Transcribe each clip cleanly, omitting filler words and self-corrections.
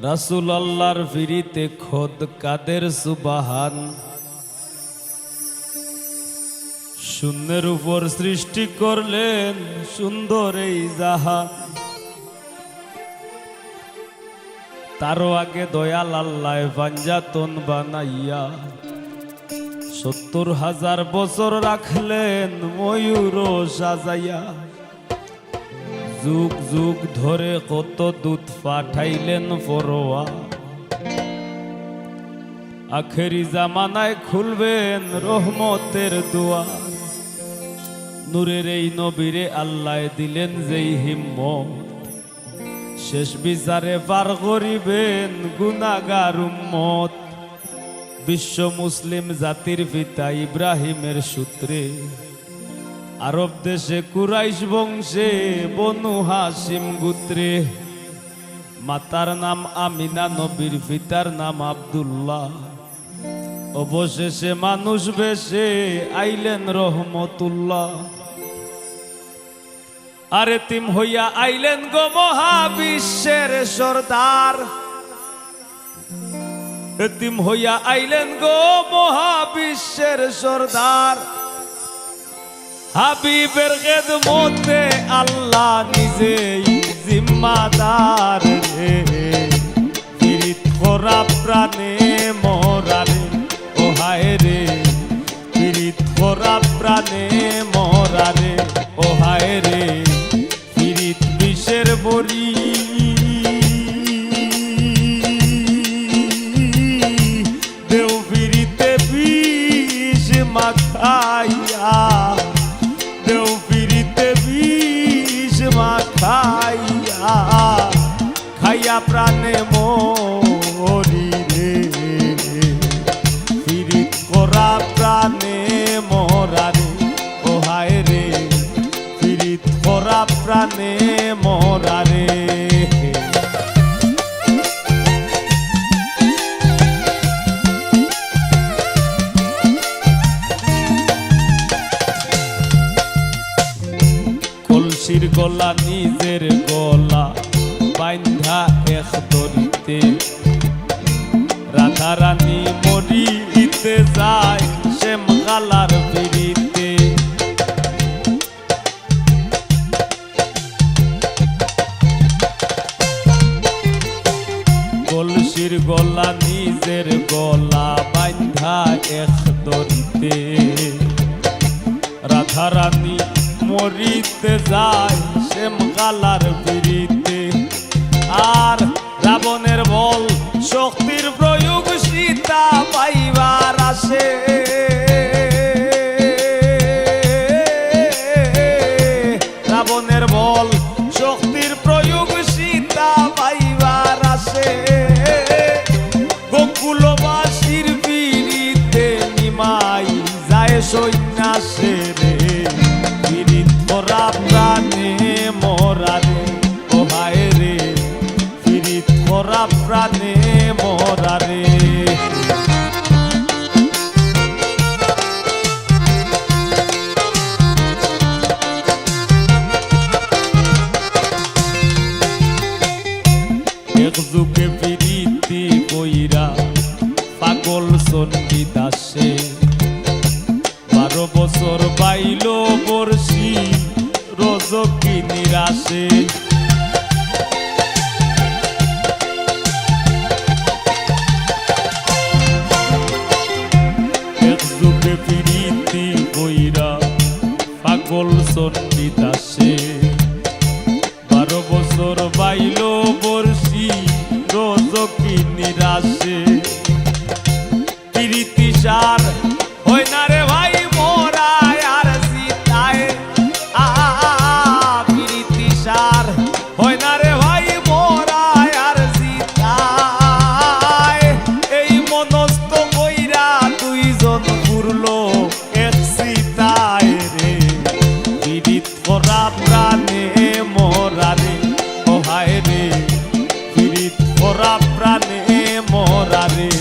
রাসূল আল্লাহর ফিরিতে খোদ কাদের সুবহান। শূন্যের উপর সৃষ্টি করলেন সুন্দর এই জাহান। তারও আগে দয়াল আল্লাহ পাঞ্জাতন বানাইয়া ৭০,০০০ বছর রাখলেন ময়ূর সাজাইয়া। যুগ যুগ ধরে কত দুধ পাঠাইলেন ফরোয়া। আখেরি জামানায় খুলবেন রহমতের দুয়ার। নূরের এই নবীরে আল্লাহ দিলেন যেই হিম্মত, শেষ বিচারে পার করিবেন গুনাহগার উম্মত। বিশ্ব মুসলিম জাতির পিতা ইব্রাহিমের সূত্রে আরব দেশে কুরাইশ বংশে বনু হাশিম গোত্রে। মাতার নাম আমিনা, নবীর পিতার নাম আব্দুল্লাহ। অবশেষে মানুষ বেশে আইলেন রহমতুল্লাহ। আরে তিম হইয়া আইলেন গো মহাবিশ্বের সর্দার। এতিম হইয়া আইলেন গো মহাবিশ্বের সর্দার। হাবিবের খেদমতে আল্লাহ নিজেই জিম্মাদার রে। পীড়িত করা প্রাণে মরারে ও হায় রে। পীড়িত করা প্রাণে মরারে ও হায় রে। পীড়িত বিষের বড়ি দেও পীড়িতে বিষ মাখাইয়া। দেও পীড়িতে বিষ মাখাইয়া। খাইয়া প্রাণে মরি রে। পীড়িত করা প্রাণে মরারে ও হায় রে। পীড়িত করা প্রাণে মরারে। কলসির গলা নিজের গলা বাইন্ধা এক দড়িতে। রাধা রানী মরিতে যায় শ্যামকালার পিড়িতে। কলসির গলা নিজের গলা বাইন্ধা এক দড়িতে। রাধা রানী মরিতে যায় শ্যামকালার পিড়িতে। আর রাবণের বল শক্তির প্রয়োগ সীতা পাইবার আসে। রাবণের বল শক্তির প্রয়োগ সীতা পাইবার আসে। গোকুলবাসীর পিড়িতে নিমাই যায় সন্ন্যাসে রে। পীড়িত করা প্রাণে মরারে ও হায় রে। পীড়িত করা প্রাণে মরারে। এক যুগে পীড়িতি কইরা পাগল চণ্ডী দাসে। 12 বছর বাইল বর্ষি রজকি নিরাশে। এক যুগে পীড়িতি কইরা পাগল চণ্ডী দাসে। 12 বছর বাইল বর্ষি রজকি নিরাশে। পীড়িতি সার হয় না রে ভাই মোরায় আর সীতায়। পীড়িতি সার হয় না রে ভাই মোরায় আর সীতায়। এই মনস্থ কইরা দুইজন পুরলো এক সীতায় রে। পীড়িত করা প্রাণে মরারে ও হায় রে। পীড়িত করা প্রাণে মরারে।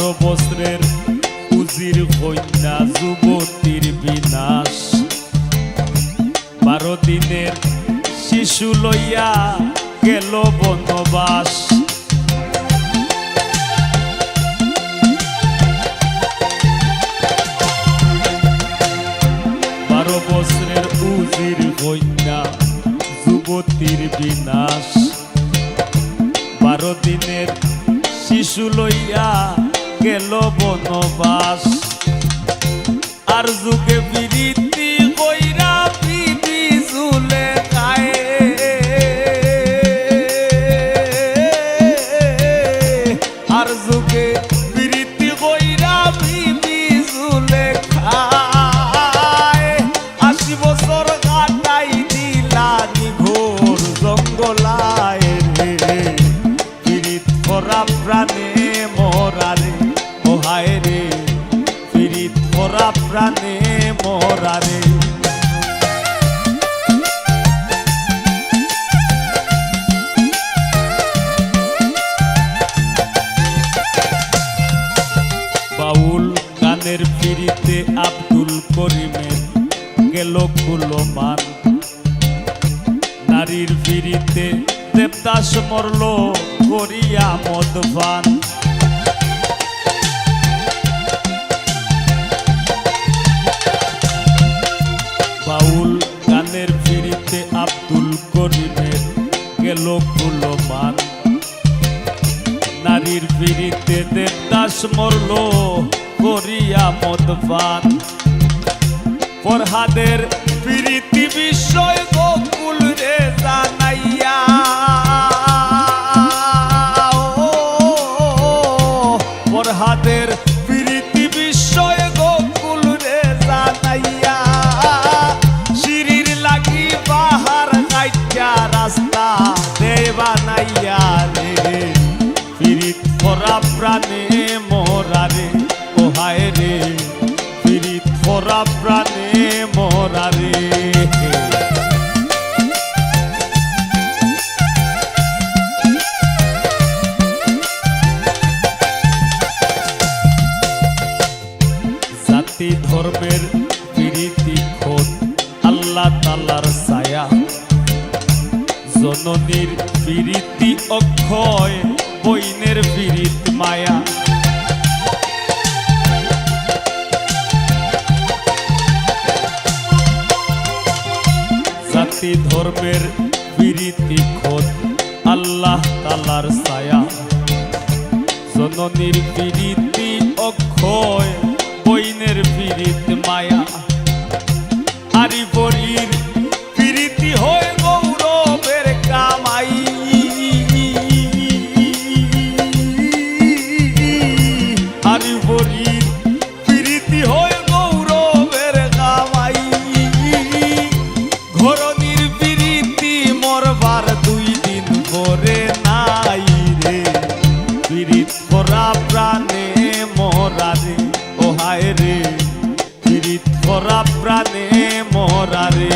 বছরের উজির কন্যা যুবতীর বিনাশ 12 দিনের শিশু লইয়া গেল বনবাস 12 বছরের উজির কন্যা যুবতীর বিনাশ 12 দিনের শিশু লইয়া গেল বনবাস আর যুগে বিরীতি কইরা বিধি ঝুলে খায় আর যুগে বিরীতি কইরা বিধি ঝুলে খায় 80 বছর কাটাই দিলা নিঘোর জঙ্গলায় রে পীড়িত করা প্রাণে মরারে ও হায় রে পীড়িত করা প্রাণে মরারে বাউল গানের পীড়িতে আব্দুল করিমের গেল কুলমান নারীর পীড়িতে দেবদাস মরল করিয়া মদপান বাউল গানের পীড়িতে আব্দুল করিমের গেল কুলমান নারীর পীড়িতে দেবদাস মরল করিয়া মদপান ফরহাদের পীড়িতি বিষয় গোকুল রে জানাইয়া ফরহাদের পীড়িতি বিষয় গোকুল রে জানাইয়া শিরির লাগি বাহার কাইটা রাস্তা দেবা নাইয়া রে পীড়িত করা প্রাণে মরারে ও হায় রে পীড়িত করা প্রাণে মরারে জাতি ধর্মের পীড়িতি খোদ আল্লাহ তাআলার ছায়া জননীর পীড়িতি অক্ষয় বইনের পীড়িত মায়া জাতি ধর্মের পীড়িতি খোদ আল্লাহ তাআলার ছায়া জননীর পীড়িতি অক্ষয় বইনের পীড়িত মায়া আরি পরীর পীড়িতি হয় গৌরবের কামাই আরি পরীর পীড়িতি হয় গৌরবের কামাই ঘরনির পীড়িতি মরবার 2 দিন পরে নাই রে পীড়িত করা প্রাণে মরারে ও হায় রে পীড়িত করা প্রাণে মরারে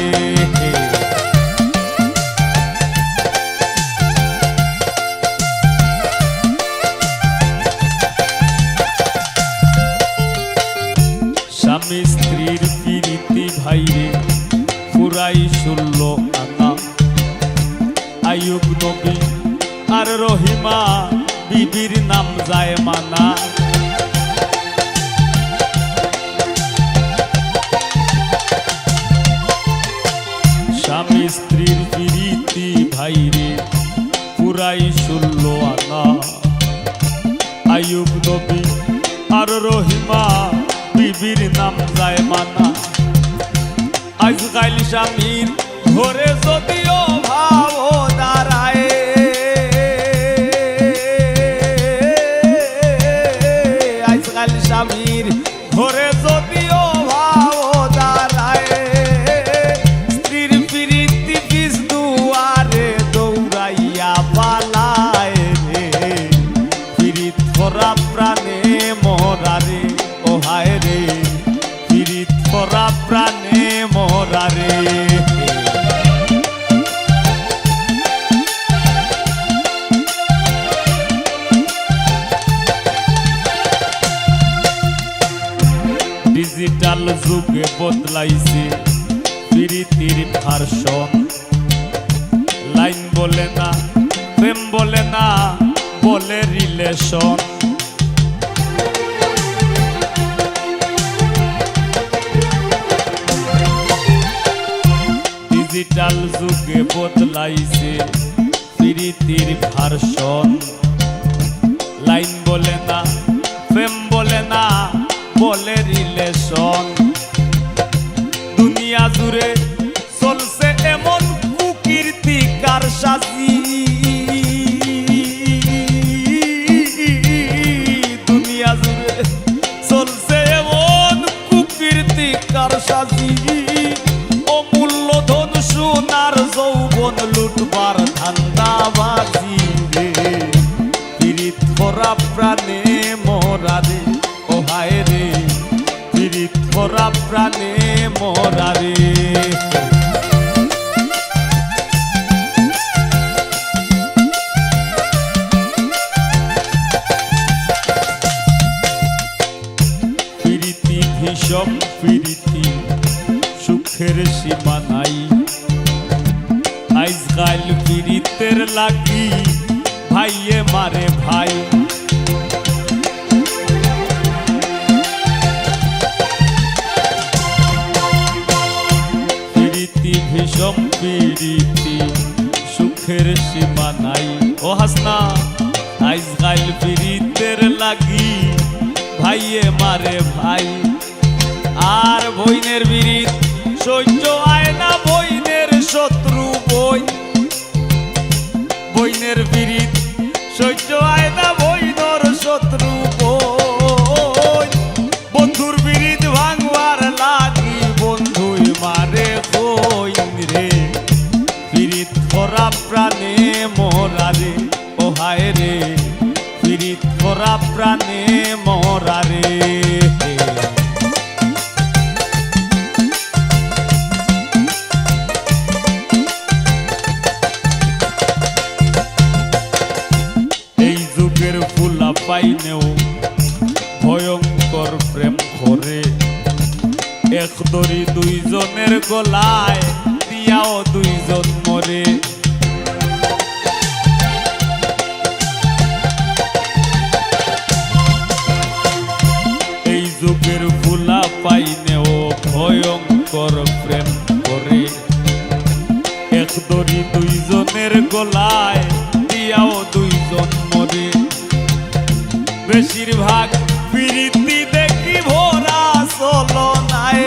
স্বামী স্ত্রীর পীড়িতি ভাইরে পুরাই 16 আনা আইয়ুব নবী আর রহিমা বিবির নাম যায় মানা স্বামী স্ত্রীর পীড়িতি ভাইরে পুরাই 16 আনা আইয়ুব নবী আর রহিমা বিবির নাম যায় মানা আজকাল স্বামীর ঘরে যদিও ভাব দাঁড়ায় আজকাল স্বামীর ঘরে যদিও ভাব দাঁড়ায় স্ত্রীর পীড়িতি পিছ দুয়ারে দৌড়াইয়া পালায় রে পীড়িত করা প্রাণে মরারে ও হায় রে পীড়িত করা প্রাণে মরারে ডিজিটাল যুগে বদলাইছে প্রীতির ভার্সন। লাইন বলে না, প্রেম বলে না, বলে রিলেশন। ডিজিটাল যুগে বদলাইছে প্রীতির ভার্সন। লাইন বলে না, প্রেম বলে না, বলে রিলেশন। দুনিয়া জুড়ে চলছে এমন কুকীর্তি কারসাজি। দুনিয়া জুড়ে চলছে এমন কুকীর্তি কারসাজি। অমূল্য ধন সোনার যৌবন লুটবার ধান্দাবাজি রে। পীড়িত ভরা প্রাণে মোরা রে, ও হায় রে, পীড়িত ভরা প্রাণে মোরা রে। প্রীতি ভীষণ প্রীতি, সুখের সীমা নাই। আজকাল পীড়িতের লাগি ভাইয়ে মারে ভাই। প্রীতি ভীষণ প্রীতি, সুখের সীমা নাই। ও হাসনা, আজকাল পীড়িতের লাগি ভাইয়ে মারে ভাই। আর বইনের বিরিত সহ্য আয় না, বইনের শত্রু বই। বইনের বিরিত সহ্য আয় না, বইনর শত্রু বই। বন্ধুর বিরিত ভাঙবার লাগি বন্ধুই মারে কইন রে। বিরিত ভরা প্রাণে মোরা রে, ও হায় রে, বিরিত ভরা প্রাণে মোরা রে। পাইনেও ভয়ঙ্কর প্রেম করে। এক দড়ি দুইজনের গলায় দিয়াও দুইজন মরে। এই যুগের ফুলা পাইনেও ভয়ঙ্কর প্রেম করে। এক দড়ি দুইজনের গলায় দিয়াও দুইজন মরে। বেশিরভাগ প্রীতি দেখি ভরা চলনায়।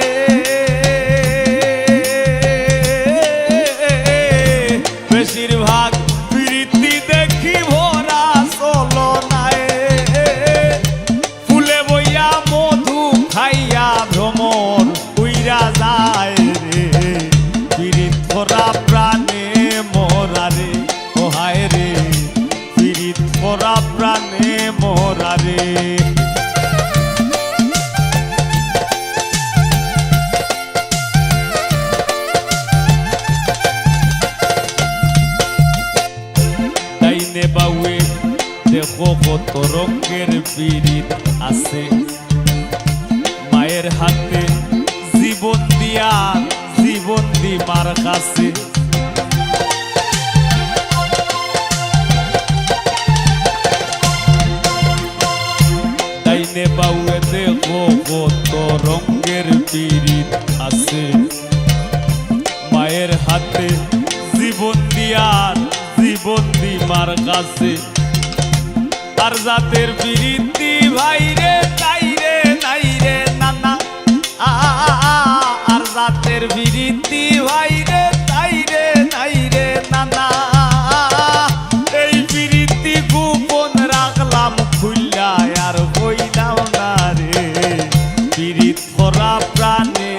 বেশিরভাগ প্রীতি দেখি ভরা চলনায়। ফুলে বইয়া মধু খাইয়া ভ্রমর উইরা যায় রে। পীড়িত ভরা প্রাণে মোরা রে, ও হায় রে, পীড়িত ভরা প্রাণে মোরা রে। ডাইনে বাউয়ে দেখো কত রঙের পীড়িত আছে। মায়ের হাতে জীবন দিয়া জীবন দিমার কাছে। ডাইনে বাউয়ে দেখো কত রঙের পীড়িত আছে। মায়ের হাতে জীবন দিয়ার জীবন দিমার কাছে। আর জাতের প্রীতি ভাই রে তাই রে নাই রে নানা। আর জাতের প্রীতি ভাই রে তাই রে নাই রে নানা। এই প্রীতি গোপন রাখলাম খুললা আর কইলাম না রে। পীড়িত ভরা প্রাণে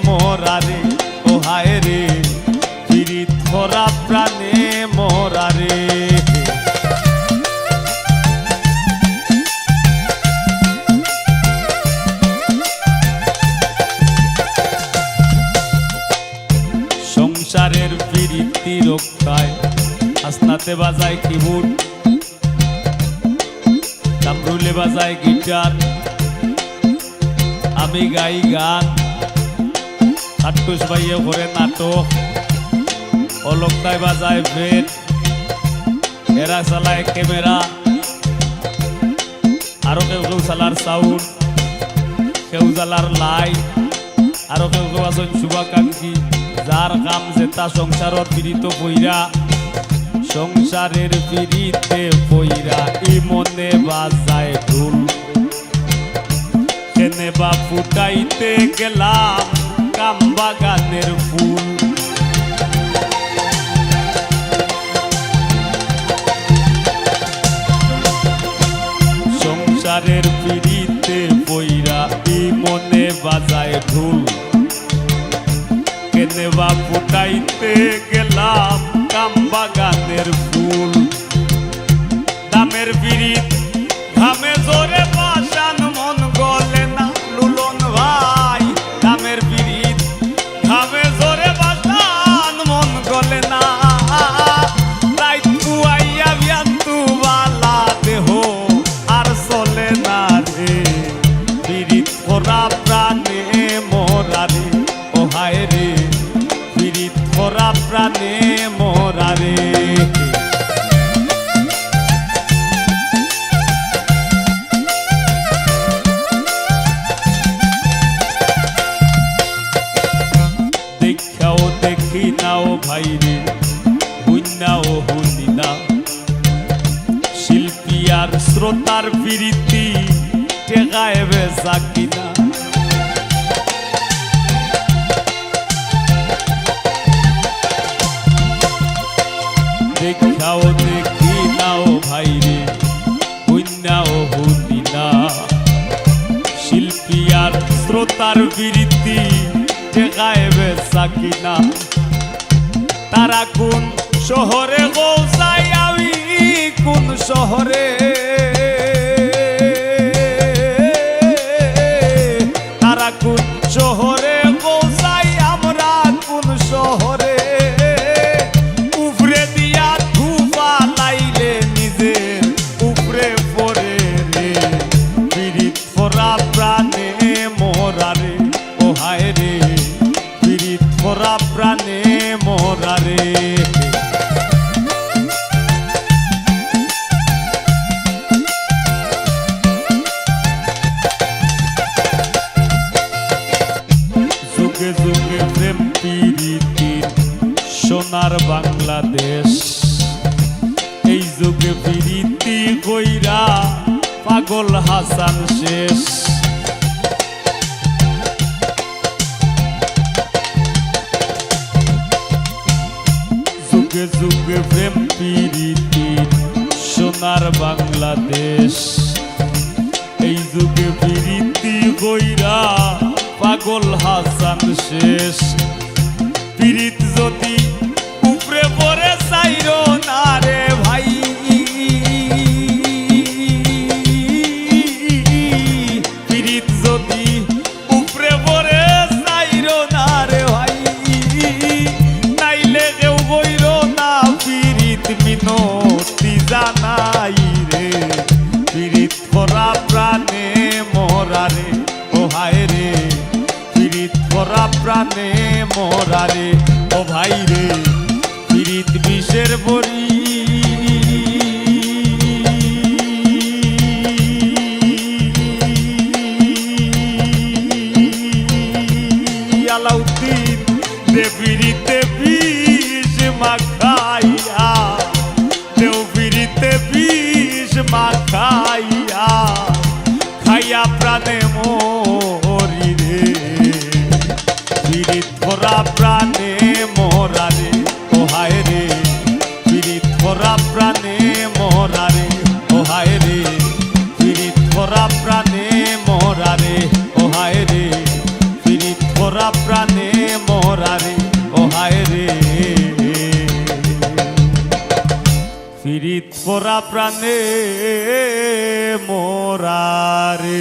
মোরা রে, ও হায় রে, পীড়িত ভরা প্রাণে মোরা রে। সংসারের প্রীতি রক্ষায় হাসনাতে বাজায় কিবোর্ড, কামরুলে বাজায় গিটার। আর আমি গাই গান, খাট্টুস ভাইয়ে করে নাটক, অলকদাই বাজায় বেট, এরা চালায় ক্যামেরা, আরো কেউ কেউ চালার সাউন্ড, কেউ জ্বালার লাইট, আরো কেউ কেউ আছেন শুভাকাঙ্ক্ষী, যার কাম যেটা সংসারত পীড়িত বইরা, সংসারের পীড়িতে বইরা ই মনে বাজায় ঢোল। কেনে বা ফুটাইতে গেলাম কাম বাগানের ফুল। সংসারের পীড়িতে বইরা ই মনে বাজায় ঢোল। কেনে বা ফুটাইতে গেলাম কাম বাগানের ফুল। দামের পীড়িত ঘামে জোরে পাশান মন গলে না লুলন ভাই। দামের পীড়িত ঘামে জোরে পাশান মন গলে না। রাইত কুয়াইয়া বিয়ান্তু বালা দেহ আর চলে না রে। পীড়িত করা প্রাণে মোরা রে, ও হায় রে পীড়িত করা প্রাণে মোরা রে। দেখাও দেখি নাও ভাই রে, হুইনাও হুনি না। শিল্পী আর শ্রোতার প্রীতি টেকায় বেচা কিনা। দেখাও দেখি নাও ভাই রে, হুইনাও হুনি না। শিল্পী আর শ্রোতার প্রীতি টেকায় বেচা কিনা। তারা কোন শহরে পৌঁছাই, আমি কোন শহরে। তারা কোন শহরে পৌঁছাই, আমরা কোন শহরে। উপরে দিয়া ধুপা লাইলে নিজের উপরে পড়ে রে। পীড়িত পরা প্রাণে মোরা রে, ও হায় রে পীড়িত পরা প্রাণে মোরা রে। যুগে যুগে প্রেম পীড়িতির সোনার বাংলাদেশ। এই যুগে পীড়িতি কইরা পাগল হাসান শেষ। যুগে যুগে প্রেম পীড়িতির সোনার বাংলাদেশ। এই যুগে পীড়িতি কইরা পাগল হাসান শেষ। পীড়িত যদি উপরে পড়ে চাইরো না রে ভাই। পীড়িত যদি উপরে পড়ে চাইরো না রে ভাই। নাইলে কেউ বইরো না পীড়িত মিনতি জানাই রে। পীড়িত করা প্রাণে মোরা রে, ও হায় রে পীড়িত করা প্রাণে মোরা রে। ও ভাই রে পীড়িত বিষের বড়ি। আলাউদ্দিন দে পীড়িতে বিষ মাখাইয়া, দেও পীড়িতে বিষ মাখাইয়া। খাইয়া প্রাণে মরি রে। পীড়িত করা প্রাণে মোরা রে, ও হায় রে পীড়িত করা প্রাণে মোরা রে। ও হায় রে পীড়িত করা প্রাণে মোরা রে। ও হায় রে পীড়িত করা প্রাণে মোরা রে। ও হায় রে পীড়িত করা প্রাণে মোরা রে।